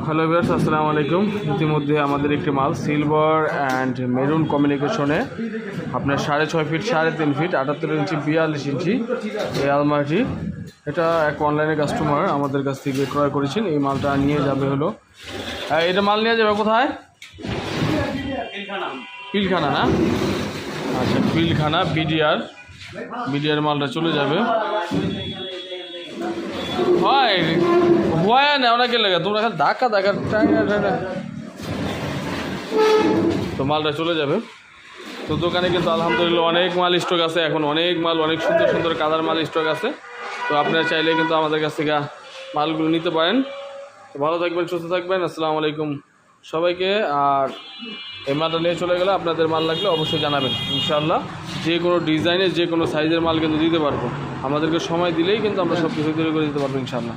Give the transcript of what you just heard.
Hello viewers, আসসালামু আলাইকুম। ইতিমধ্যে আমাদের একটি মাল সিলভার অ্যান্ড মেরুন কমিউনিকেশনে আপনার 6.5 ফিট 3.5 ফিট 78 ইঞ্চি 42 ইঞ্চি এই আলমারিটি, এটা এক অনলাইনে কাস্টমার আমাদের কাছ থেকে ক্রয় করেছেন। এই মালটা নিয়ে যাবে হলো, এটা মাল নিয়ে যাবে কোথায়? পিলখানা না? আচ্ছা, পিলখানা বিডিআর মালটা চলে যাবে। হয় হয় না ওনাকে লেগে তোমরা খালি ধাক্কা তো মালটা চলে যাবে। তো দোকানে কিন্তু আলহামদুলিল্লাহ অনেক মাল স্টক আছে, এখন অনেক মাল, অনেক সুন্দর সুন্দর কালার মাল স্টক আছে। তো আপনারা চাইলে কিন্তু আমাদের কাছ থেকে মালগুলো নিতে পারেন। তো ভালো থাকবেন, সুস্থ থাকবেন। আসসালামু আলাইকুম সবাইকে। আর এই মালটা নিয়ে চলে গেলে আপনাদের মাল লাগলে অবশ্যই জানাবেন, ইনশাআল্লাহ যে কোনো ডিজাইনের যে কোনো সাইজের মাল কিন্তু দিতে পারবো। আমাদেরকে সময় দিলেই কিন্তু আমরা সব কিছু তৈরি করে দিতে পারবো ইনশাআল্লাহ।